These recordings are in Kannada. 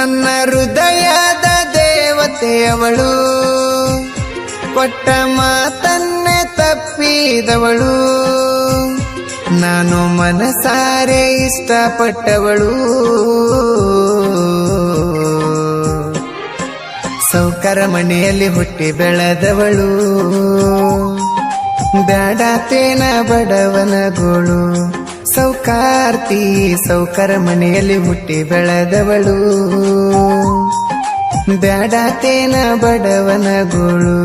ನನ್ನ ಹೃದಯದ ದೇವತೆಯವಳು, ಕೊಟ್ಟ ಮಾತನ್ನೇ ತಪ್ಪಿದವಳು, ನಾನು ಮನಸಾರೆ ಇಷ್ಟಪಟ್ಟವಳು. ಸೌಕರ ಮನೆಯಲ್ಲಿ ಹುಟ್ಟಿ ಬೆಳೆದವಳು, ಬ್ಯಾಡಾತೇನ ಬಡವನ ಗೋಳು. ಸೌಕಾರ್ತಿ ಸೌಕರ ಮನೆಯಲ್ಲಿ ಹುಟ್ಟಿ ಬೆಳೆದವಳು, ಬ್ಯಾಡಾತೇನ ಬಡವನ ಗೋಳು.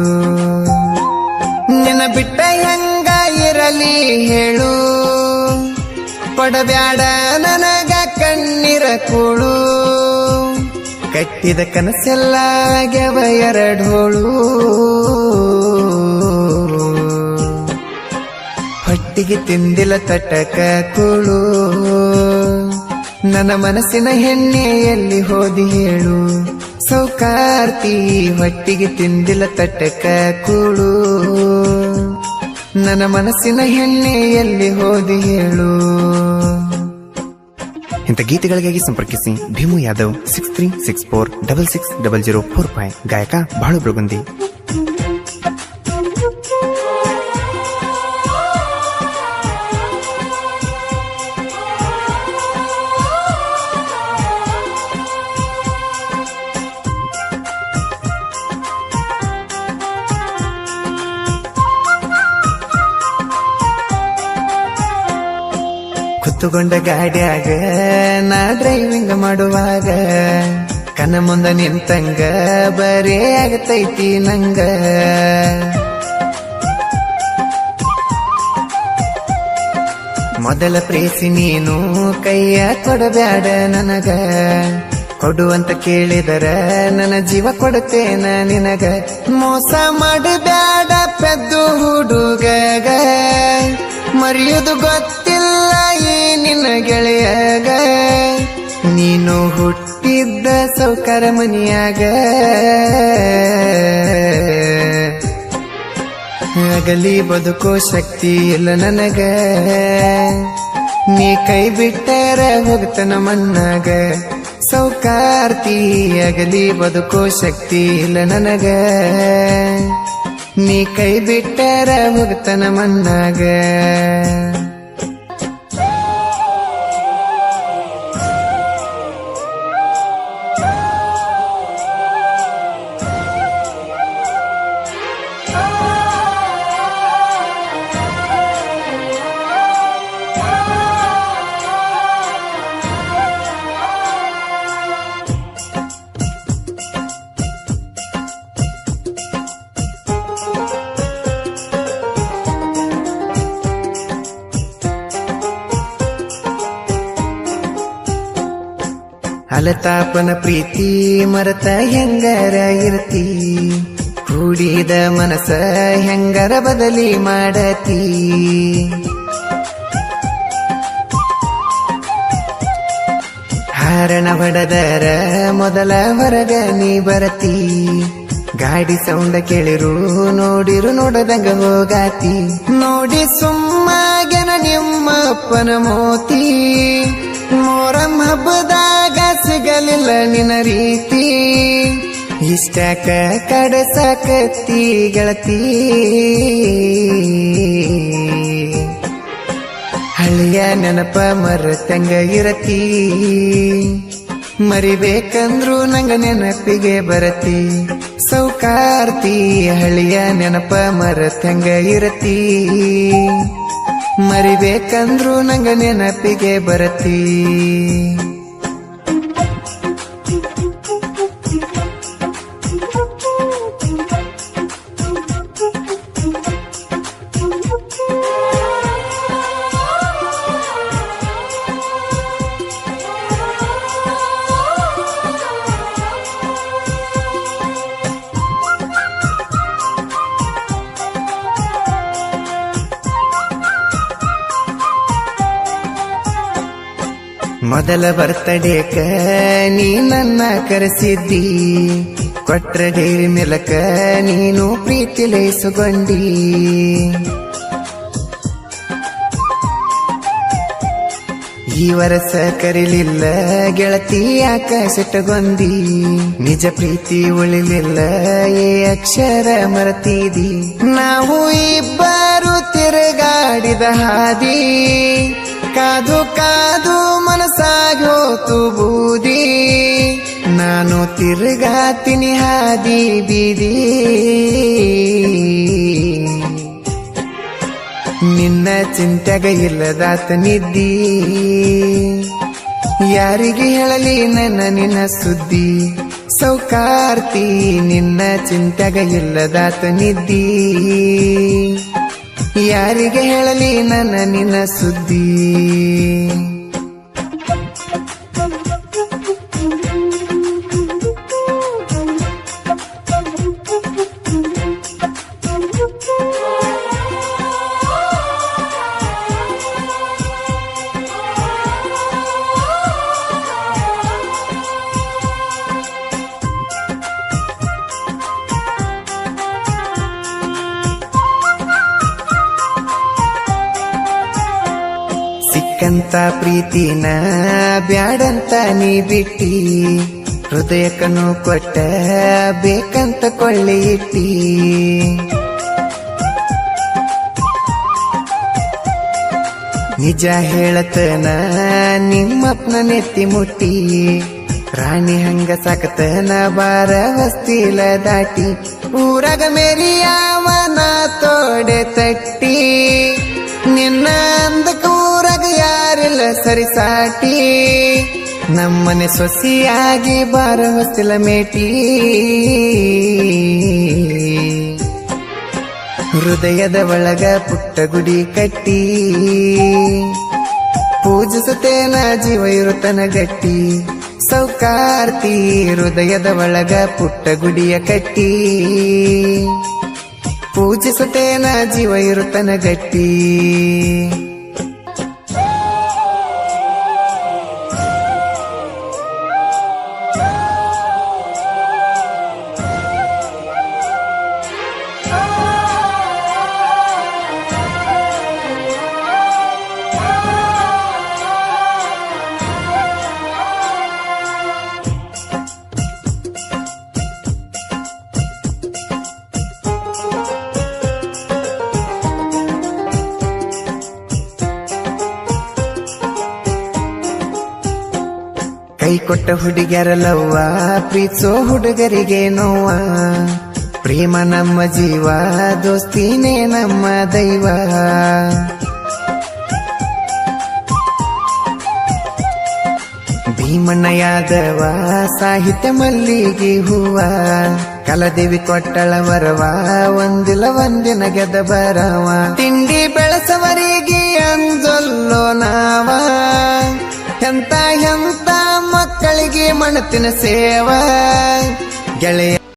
ನಿನ್ನ ಬಿಟ್ಟ ಹೆಂಗ ಇರಲಿ ಹೇಳು, ಕೊಡಬ್ಯಾಡ ನನಗ ಕಣ್ಣೀರ ಕೂಳು. ಕಟ್ಟಿದ ಕನಸೆಲ್ಲ ಆಗ್ಯವ ಎರಡೋಳು, ಹೊಟ್ಟಿಗೆ ತಿಂದಿಲ್ಲ ತಟಕ ಕೂಳು. ನನ್ನ ಮನಸ್ಸಿನ ಹೆಣ್ಣೆ ಎಲ್ಲಿ ಹೋದಿ ಹೇಳು, ಸೌಕಾರ್ತಿ ಹೊಟ್ಟಿಗೆ ತಿಂದಿಲ್ಲ ತಟಕ ಕೂಳು. ನನ್ನ ಮನಸ್ಸಿನ ಹೆಣ್ಣೆ ಎಲ್ಲಿ ಹೋದಿ ಹೇಳು. ಇಂಥ ಗೀತೆಗಳಿಗಾಗಿ ಸಂಪರ್ಕಿಸಿ ಭೀಮು ಯಾದವ್ 6364660045. ಗಾಯಕ ಬಾಳು ಬ್ರಗುಂದಿ. ಕುತ್ತುಕೊಂಡ ಗಾಡ್ಯಾಗ ನಾ ಡ್ರೈವಿಂಗ್ ಮಾಡುವಾಗ, ಕನ ಮುಂದ ನಿಂತಂಗ ಬರೇ ಆಗತೈತಿ ನಂಗ. ಮೊದಲ ಪ್ರೇಸಿ ನೀನು ಕೈಯ ಕೊಡಬ್ಯಾಡ ನನಗ, ಕೊಡುವಂತ ಕೇಳಿದರ ನನ್ನ ಜೀವ ಕೊಡುತ್ತೇನ ನಿನಗ. ಮೋಸ ಮಾಡಬ್ಯಾಡ ಪೆದ್ದು ಹುಡುಗಗ, ಮರೆಯುವುದು ಗೊತ್ತಿಲ್ಲ ಈ ನಿನ್ನ ಗೆಳೆಯಾಗ. ನೀನು ಹುಟ್ಟಿದ್ದ ಸೌಕರ ಮನಿಯಾಗ, ಆಗಲಿ ಬದುಕೋ ಶಕ್ತಿ ಇಲ್ಲ ನನಗ. ನೀ ಕೈ ಬಿಟ್ಟರ ಹೋಗ್ತನ ಮಣ್ಣಾಗ, ಸೌಕಾರ್ತಿ ಆಗಲಿ ಬದುಕೋ ಶಕ್ತಿ ಇಲ್ಲ ನನಗ. ನೀ ಕೈ ಬಿಟ್ಟರ ಹೋಗ್ತನ ಮಣ್ಣಾಗ. ಅಲತಾಪನ ಪ್ರೀತಿ ಮರತ ಹೆಂಗರ ಇರ್ತಿ, ಕೂಡಿದ ಮನಸ ಹೆಂಗರ ಬದಲಿ ಮಾಡತಿ. ಹಾರಣ ಹೊಡೆದರ ಮೊದಲ ಹೊರಗ ನೀ ಬರತಿ, ಗಾಡಿ ಸೌಂಡ ಕೇಳಿರು ನೋಡಿರು ನೋಡದಂಗ ಹೋಗಾತಿ. ನೋಡಿ ಸುಮ್ಮಾಗೆನ ನಿಮ್ಮ ಅಪ್ಪನ ಮೋತಿ, ಮೊರಂ ಹಬ್ಬದಾಗ ಸಿಗಲಿಲ್ಲ ನಿನ್ನ ರೀತಿ. ಇಷ್ಟಾಕ ಕಡಸಾಕತ್ತಿ ಗೆಳತಿ, ಹಳ್ಳಿಯ ನೆನಪ ಮರತಂಗ ಇರತಿ. ಮರಿಬೇಕಂದ್ರು ನಂಗ ನೆನಪಿಗೆ ಬರತಿ, ಸೌಕಾರ್ತಿ ಹಳ್ಳಿಯ ನೆನಪ ಮರತಂಗ ಇರತಿ. ಮರಿಬೇಕಂದ್ರು ನಂಗ ನೆನಪಿಗೆ ಬರತಿ. ಮೊದಲ ಬರ್ತಡೇಕ ನೀ ನನ್ನ ಕರೆಸಿದ್ದಿ, ಕೊಟ್ರ ಡೈರಿ ಮಿಲ್ಕ ನೀನು ಪ್ರೀತಿಲೇಸುಗೊಂಡಿ. ಈ ವರ್ಷ ಕರಿಲಿಲ್ಲ ಗೆಳತಿ ಯಾಕ ಸಿಟ್ಟಗೊಂದಿ ನಿಜ ಪ್ರೀತಿ ಉಳಿಲಿಲ್ಲ ಏ ಅಕ್ಷರ ಮರತಿದಿ ನಾವು ಇಬ್ಬರು ತಿರುಗಾಡಿದ ಹಾದಿ ಕಾದು ಕಾದು ಮನಸ್ಸಾಗಿ ಹೋತು ಬೂದಿ ನಾನು ತಿರುಗಾತಿನಿ ಹಾದಿ ಬೀದಿ ನಿನ್ನ ಚಿಂತೆಗ ಇಲ್ಲದಾತ ನಿದ್ದಿ ಯಾರಿಗೆ ಹೇಳಲಿ ನಿನ್ನ ಸುದ್ದಿ ಸೌಕಾರ್ತಿ ನಿನ್ನ ಚಿಂತೆಗ ಇಲ್ಲದಾತ ನಿದ್ದಿ ಯಾರಿಗೆ ಹೇಳಲಿ ನಿನ್ನ ಸುದ್ದಿ ಸಿಕ್ಕಂತ ಪ್ರೀತಿನ ಬ್ಯಾಡಂತ ನೀ ಬಿಟ್ಟಿ ಹೃದಯಕ್ಕನು ಕೊಟ್ಟ ಬೇಕಂತ ಕೊಳ್ಳಿ ಇಟ್ಟಿ ನಿಜ ಹೇಳತನ ನಿಮ್ಮಪ್ಪನ ನೆತ್ತಿ ಮುಟ್ಟಿ ರಾಣಿ ಹಂಗ ಸಾಕತನ ಬಾರ ವಸ್ತಿಲ ದಾಟಿ ಊರಾಗ ಮೇರಿಯಾವನ ತೋಡೆ ತಟ್ಟಿ ನಿನ್ನ ಅಂದಕ ಊರಾಗ ಯಾರಿಲ್ಲ ಸರಿಸಾಟಿ ನಮ್ಮನೆ ಸೊಸಿಯಾಗಿ ಬಾರ ಹೊಸ್ತಿಲ ಮೇಟಿ ಹೃದಯದ ಒಳಗ ಪುಟ್ಟ ಗುಡಿ ಕಟ್ಟಿ ಪೂಜಿಸುತ್ತೇನ ಜೀವ ಇರುತ್ತನ ಗಟ್ಟಿ ಸೌಕಾರ್ತಿ ಹೃದಯದ ಒಳಗ ಪುಟ್ಟ ಗುಡಿಯ ಕಟ್ಟಿ ಪೂಜಿಸುತ್ತೇನ ಜೀವ ಇರುತ್ತನ ಗಟ್ಟಿ ಕೈ ಕೊಟ್ಟ ಹುಡುಗ್ಯಾರಲ್ಲವ್ವ ಪ್ರೀತಿಸೋ ಹುಡುಗರಿಗೆ ನೋವ ಪ್ರೇಮ ನಮ್ಮ ಜೀವ ದೋಸ್ತಿನೇ ನಮ್ಮ ದೈವ ಭೀಮಣ್ಣ ಯಾದವ ಸಾಹಿತ್ಯ ಮಲ್ಲಿಗೆ ಹೂವ ಕಲದೇವಿ ಕೊಟ್ಟಳ ವರವ ಒಂದಿನ ಗೆದ ಬರವ ತಿಂಡಿ ಬೆಳೆಸವರಿಗೆ ಅಂಜೊಲ್ಲೋ ನಾವ ಎಂತ ಮಕ್ಕಳಿಗೆ ಮಣತಿನ ಸೇವ ಗೆಳೆಯ